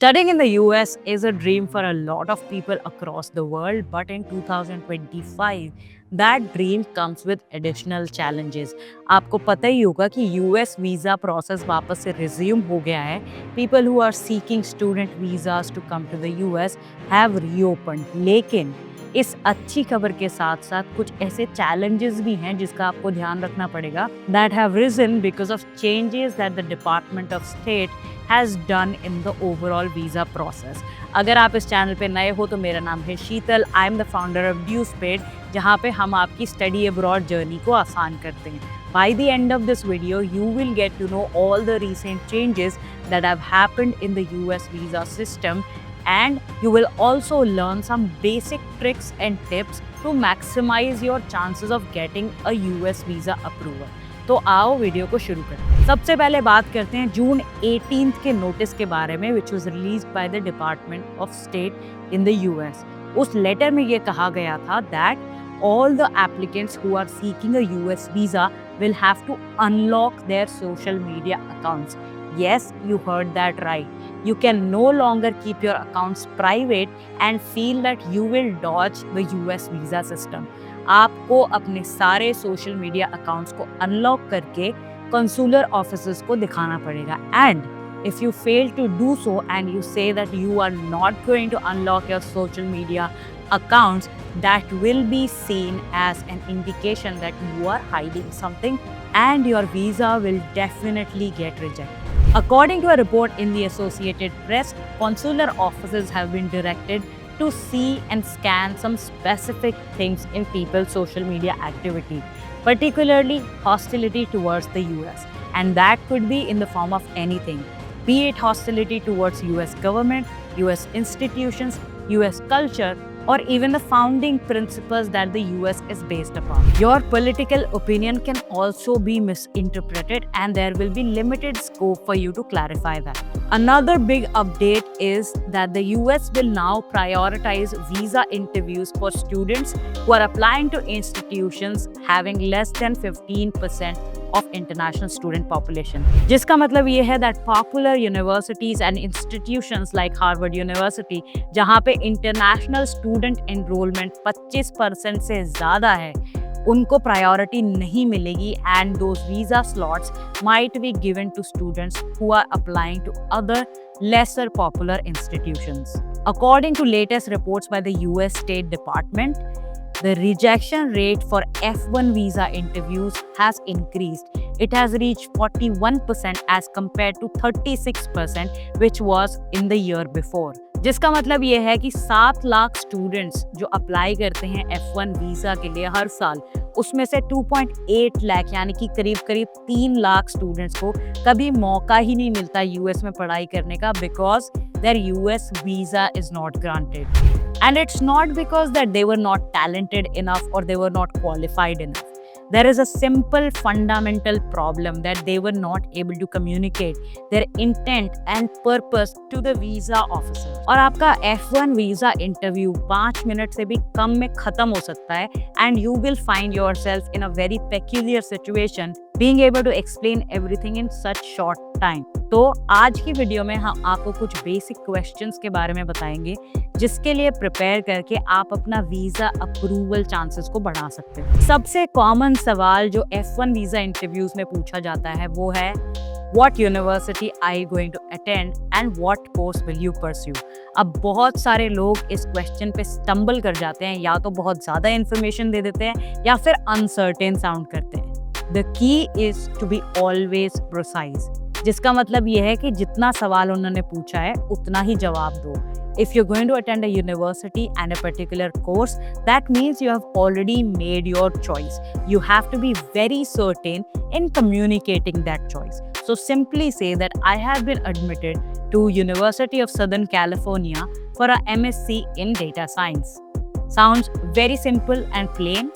Studying in the US is a dream for a lot of people across the world, but in 2025, that dream comes with additional challenges. आपको पता ही होगा कि US visa process वापस से resume हो गया है. People who are seeking student visas to come to the US have reopened. लेकिन इस अच्छी खबर के साथ साथ कुछ ऐसे challenges भी हैं जिसका आपको ध्यान रखना पड़ेगा that have risen because of changes that the Department of State has done in the overall visa process. अगर आप इस चैनल पे नए हो तो मेरा नाम है Sheetal. I am the founder of ड्यूस्पेड, जहाँ पे हम आपकी स्टडी अब्रॉड जर्नी को आसान करते हैं. By the end of this video, you will get to know all the recent changes that have happened in the US visa system, and you will also learn some basic tricks and tips to maximize your chances of getting a US visa approval. तो आओ video को शुरू करें. सबसे पहले बात करते हैं जून 18 के नोटिस के बारे में, which was released by the department of state in the US. उस लेटर में ये कहा गया था that all the applicants who are seeking a US visa will have to unlock their social media accounts. Yes, you heard that right. You can no longer keep your accounts private and feel that you will dodge the US visa system. आपको अपने सारे social media accounts को unlock करके consular officers को दिखाना पड़ेगा. And if you fail to do so and you say that you are not going to unlock your social media accounts, that will be seen as an indication that you are hiding something and your visa will definitely get rejected. According to a report in the Associated Press, consular officers have been directed to see and scan some specific things in people's social media activity, particularly hostility towards the US. And that could be in the form of anything, be it hostility towards US government, US institutions, US culture, or even the founding principles that the US is based upon. Your political opinion can also be misinterpreted and there will be limited scope for you to clarify that. Another big update is that the US will now prioritize visa interviews for students who are applying to institutions having less than 15% of international student population. जिसका मतलब ये है that popular universities and institutions like Harvard University, जहाँ पे international student enrollment 25% से ज़्यादा है, उनको प्रायोरिटी नहीं मिलेगी and those visa slots might be given to students who are applying to other lesser popular institutions. According to latest reports by the US State Department, the rejection rate for F1 visa interviews has increased. It has reached 41% as compared to 36% which was in the year before. जिसका मतलब ये है कि 7 lakh students जो apply करते हैं F1 visa के लिए हर साल, उसमें से 2.8 लाख यानी कि करीब 3 लाख स्टूडेंट्स को कभी मौका ही नहीं मिलता यूएस में पढ़ाई करने का because their US visa is not granted. And it's not because that they were not talented enough or they were not qualified enough. There is a simple fundamental problem that they were not able to communicate their intent and purpose to the visa officer. और आपका F1 visa interview 5 minute से भी कम में खत्म हो सकता है and you will find yourself in a very peculiar situation being able to explain everything in such short time. तो आज की वीडियो में हम आपको कुछ बेसिक क्वेश्चंस के बारे में बताएंगे जिसके लिए प्रिपेयर करके आप अपना वीज़ा अप्रूवल चांसेस को बढ़ा सकते हैं. सबसे कॉमन सवाल जो F1 वीज़ा इंटरव्यूज में पूछा जाता है वो है What university are you going to attend and what course will you pursue? अब बहुत सारे लोग इस क्वेश्चन पे स्टम्बल कर जाते हैं, या तो बहुत ज़्यादा इन्फॉर्मेशन दे देते हैं या फिर अनसर्टेन साउंड करते हैं. The key is to be always precise. जिसका मतलब ये है कि जितना सवाल उन्होंने पूछा है उतना ही जवाब दो. If you're going to attend a university and a particular course, that means you have already made your choice. You have to be very certain in communicating that choice. So simply say that I have been admitted to University of Southern California for a MSc in data science. Sounds very simple and plain.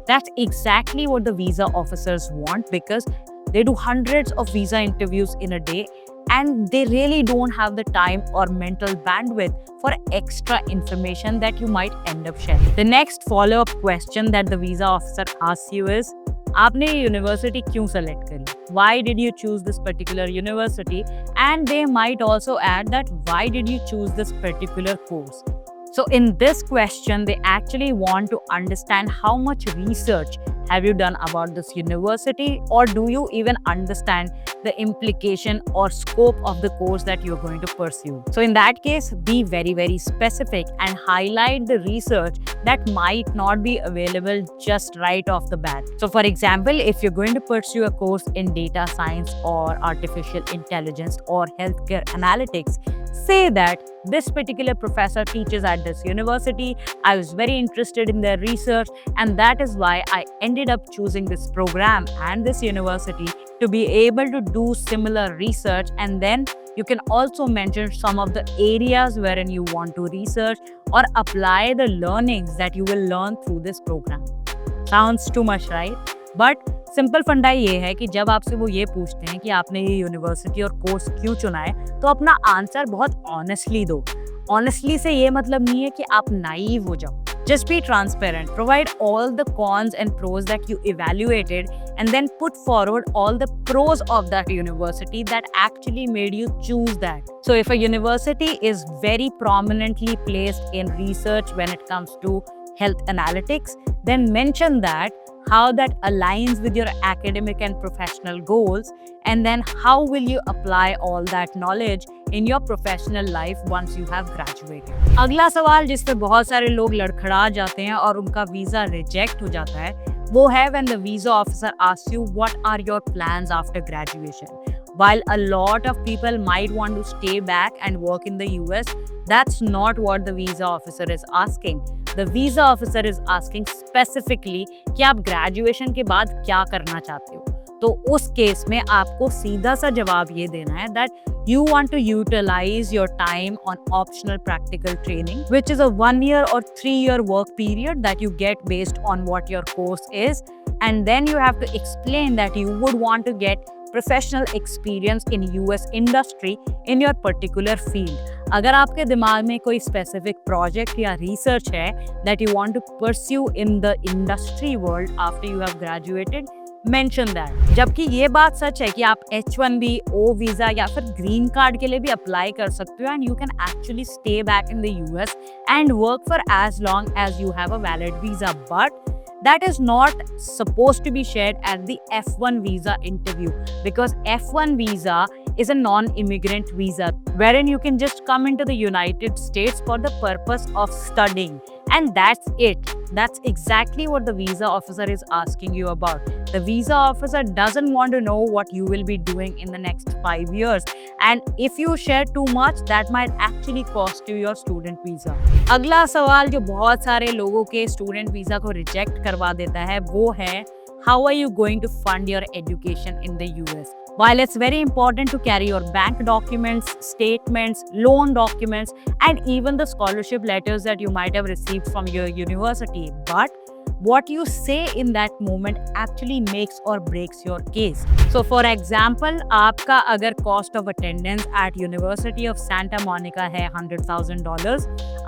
That's exactly what the visa officers want because they do hundreds of visa interviews in a day and they really don't have the time or mental bandwidth for extra information that you might end up sharing. The next follow-up question that the visa officer asks you is, आपने ये university क्यों select करी? Why did you choose this particular university? And they might also add that why did you choose this particular course? So in this question, they actually want to understand how much research have you done about this university, or do you even understand the implication or scope of the course that you're going to pursue. So in that case, be very, very specific and highlight the research that might not be available just right off the bat. So for example, if you're going to pursue a course in data science or artificial intelligence or healthcare analytics, say that this particular professor teaches at this university. I was very interested in their research, and that is why I ended up choosing this program and this university to be able to do similar research. And then you can also mention some of the areas wherein you want to research or apply the learnings that you will learn through this program. Sounds too much, right? But simple फंडा ये है कि जब आपसे वो ये पूछते हैं कि आपने ये यूनिवर्सिटी और कोर्स क्यों चुना है, तो अपना आंसर बहुत ऑनेस्टली दो. ऑनेस्टली से ये मतलब नहीं है कि आप नाइव हो जाओ. Just be transparent. Provide all the cons and pros that you evaluated, and then put forward all the pros of that university that actually made you choose that. So if a university is very prominently placed in research when it comes to health analytics, then mention that, how that aligns with your academic and professional goals, and then how will you apply all that knowledge in your professional life once you have graduated. अगला सवाल जिस पे बहुत सारे लोग लड़खड़ा जाते हैं और उनका वीजा रिजेक्ट हो जाता है, वो है when the visa officer asks you what are your plans after graduation. While a lot of people might want to stay back and work in the US, that's not what the visa officer is asking. The visa officer is asking specifically कि आप graduation के बाद क्या करना चाहते हो. तो उस केस में आपको सीधा सा जवाब ये देना है that you want to utilize your time on optional practical training, which is a 1 year or 3 year work period that you get based on what your course is. And then you have to explain that you would want to get professional experience in US industry in your particular field. अगर आपके दिमाग में कोई specific project या research है that you want to pursue in the industry world after you have graduated, mention that. जबकि ये बात सच है कि आप H1B, O visa या फिर green card के लिए भी apply कर सकते हो, and you can actually stay back in the US and work for as long as you have a valid visa. But that is not supposed to be shared at the F1 visa interview, because F1 visa is a non-immigrant visa wherein you can just come into the United States for the purpose of studying, and that's it. That's exactly what the visa officer is asking you about. The visa officer doesn't want to know what you will be doing in the next 5 years, and if you share too much, that might actually cost you your student visa. अगला सवाल जो बहुत सारे लोगों के student visa को reject करवा देता है, वो है how are you going to fund your education in the US? While it's very important to carry your bank documents, statements, loan documents, and even the scholarship letters that you might have received from your university, but what you say in that moment actually makes or breaks your case. So for example, आपका अगर cost of attendance at University of Santa Monica है $100,000,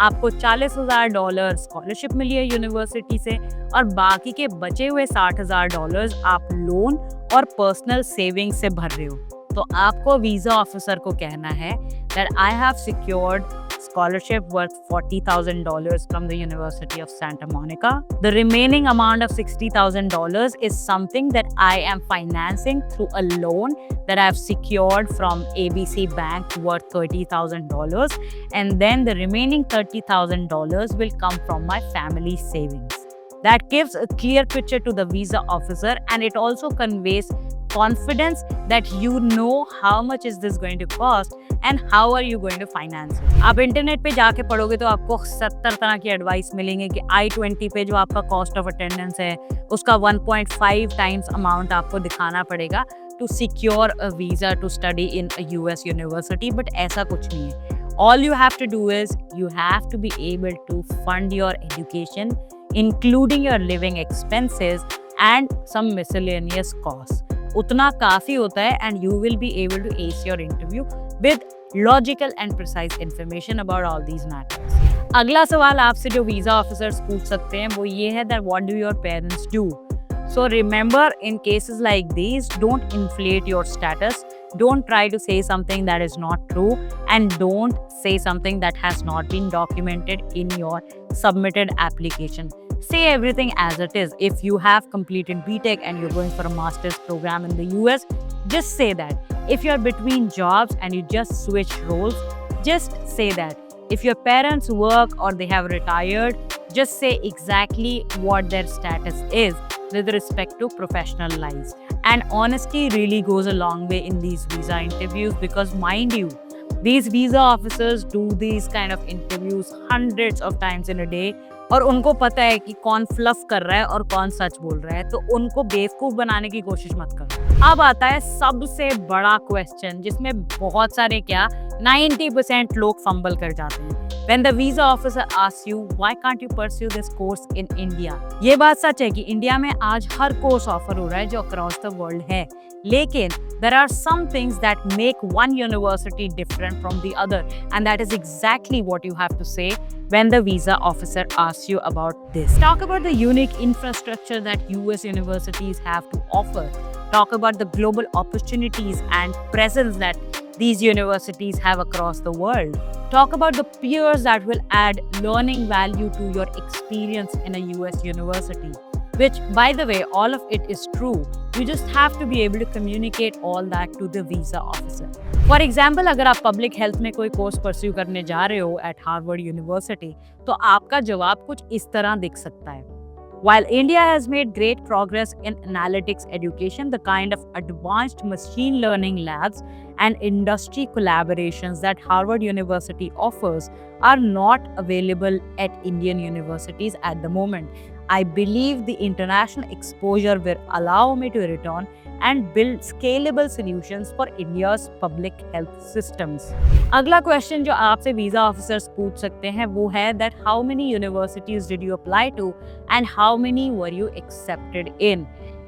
आपको $40,000 scholarship मिली है university से, और बाकी के बचे हुए $60,000 आप लोन और पर्सनल सेविंग से भर रहे हो, तो आपको वीजा ऑफिसर को कहना है that I have secured scholarship worth $40,000 from the University of Santa Monica. The remaining amount of $60,000 is something that I am financing through a loan that I have secured from ABC Bank worth $30,000, and then the remaining $30,000 will come from my family savings. That gives a clear picture to the visa officer, and it also conveys confidence that you know how much is this going to cost and how are you going to finance it. आप internet पे जाके पढ़ोगे तो आपको 70 तरह की advice मिलेंगे कि I-20 पे जो आपका कॉस्ट ऑफ अटेंडेंस है उसका 1.5 टाइम्स अमाउंट आपको दिखाना पड़ेगा to secure a visa to study in a US university, but ऐसा कुछ नहीं है. All you have to do is you have to be able to fund your education, including your living expenses and some miscellaneous costs. उतना काफ़ी होता है, and you will be able to ace your interview with logical and precise information about all these matters. अगला सवाल आपसे जो visa officers पूछ सकते हैं वो ये है that what do your parents do? So remember, in cases like these, don't inflate your status, don't try to say something that is not true, and don't say something that has not been documented in your submitted application. Say everything as it is. If you have completed BTech and you're going for a master's program in the US, just say that. If you're between jobs and you just switch roles, just say that. If your parents work or they have retired, just say exactly what their status is with respect to professional lives. And honesty really goes a long way in these visa interviews because, mind you, these visa officers do these kind of interviews hundreds of times in a day और उनको पता है कि कौन fluff कर रहा है और कौन सच बोल रहा है, तो उनको बेवकूफ बनाने की कोशिश मत करो। अब आता है सबसे बड़ा क्वेश्चन जिसमें बहुत सारे 90% लोग फंबल कर जाते हैं। When the visa officer asks you, why can't you pursue this course in India? ये बात सच है कि इंडिया में आज हर कोर्स ऑफर हो रहा है जो अक्रॉस द वर्ल्ड है, लेकिन there are some things that make one university different from the other, and that is exactly what you have to say when the visa officer asks you about this. Talk about the unique infrastructure that US universities have to offer. Talk about the global opportunities and presence that these universities have across the world. Talk about the peers that will add learning value to your experience in a US university. Which, by the way, all of it is true. You just have to be able to communicate all that to the visa officer. For example, अगर आप public health में कोई course pursue करने जा रहे हो at Harvard University, तो आपका जवाब कुछ इस तरह दिख सकता है. While India has made great progress in analytics education, the kind of advanced machine learning labs and industry collaborations that Harvard University offers are not available at Indian universities at the moment. I believe the international exposure will allow me to return and build scalable solutions for India's public health systems. अगला question जो आपसे visa officers पूछ सकते हैं वो है that how many universities did you apply to and how many were you accepted in?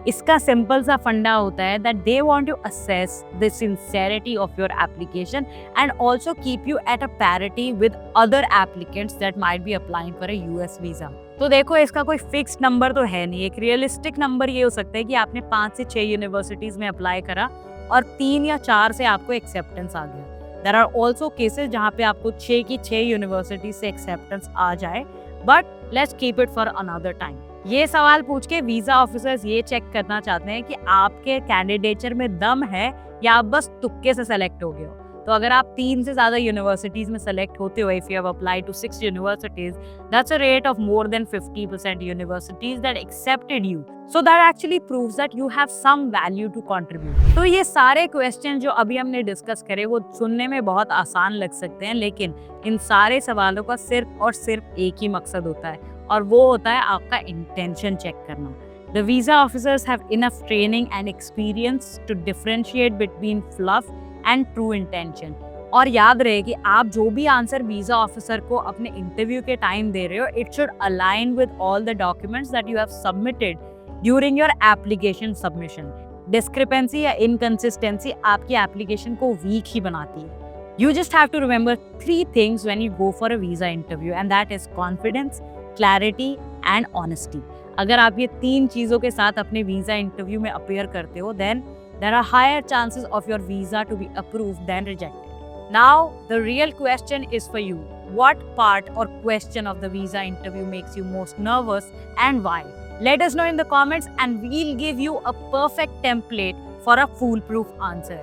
इसका simple सा फंडा होता है that they want to assess the sincerity of your application and also keep you at a parity with other applicants that might be applying for a US visa. तो देखो, इसका कोई fix number तो है नहीं। एक रियलिस्टिक नंबर ये हो सकता है कि आपने 5 से 6 यूनिवर्सिटीज में अप्लाई करा और 3 या 4 से आपको एक्सेप्टेंस आ गया। देयर आर ऑल्सो केसेस जहाँ पे आपको 6 की 6 यूनिवर्सिटीज से एक्सेप्टेंस आ जाए, but let's keep it for another time. ये सवाल पूछ के वीजा ऑफिसर्स ये चेक करना चाहते हैं कि आपके कैंडिडेचर में दम है या आप बस तुक्के से सेलेक्ट हो गए हो। तो अगर आप 3 से ज्यादा यूनिवर्सिटीज में सेलेक्ट होते हो, if you have applied to 6 universities, that's a rate of more than 50% universities that accepted you, so that actually proves that you have some value to contribute. तो ये सारे क्वेश्चन जो अभी हमने डिस्कस करे वो सुनने में बहुत आसान लग सकते हैं, लेकिन इन सारे सवालों का सिर्फ और सिर्फ एक ही मकसद होता है, और वो होता है आपका इंटेंशन चेक करना। The visa officers have enough training and experience to differentiate between fluff and true intention. और याद रहे कि आप जो भी आंसर वीजा ऑफिसर को अपने इंटरव्यू के टाइम दे रहे हो, it should align with all the documents that you have submitted during your application submission. Discrepancy या inconsistency आपकी एप्लीकेशन को वीक ही बनाती है। You just have to remember 3 things when you go for a visa interview, and that is confidence, clarity and honesty. अगर आप ये 3 चीज़ों के साथ अपने वीजा इंटरव्यू में अपीयर करते हो, then there are higher chances of your visa to be approved than rejected. Now, the real question is for you. What part or question of the visa interview makes you most nervous and why? Let us know in the comments and we'll give you a perfect template for a foolproof answer.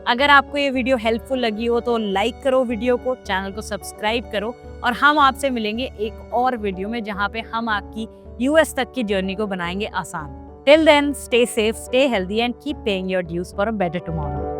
अगर आपको ये video helpful लगी हो तो like करो video को, channel को subscribe करो, और हम आपसे मिलेंगे एक और वीडियो में जहाँ पे हम आपकी यूएस तक की जर्नी को बनाएंगे आसान। Till then, stay safe, stay healthy and keep paying your dues for a better tomorrow.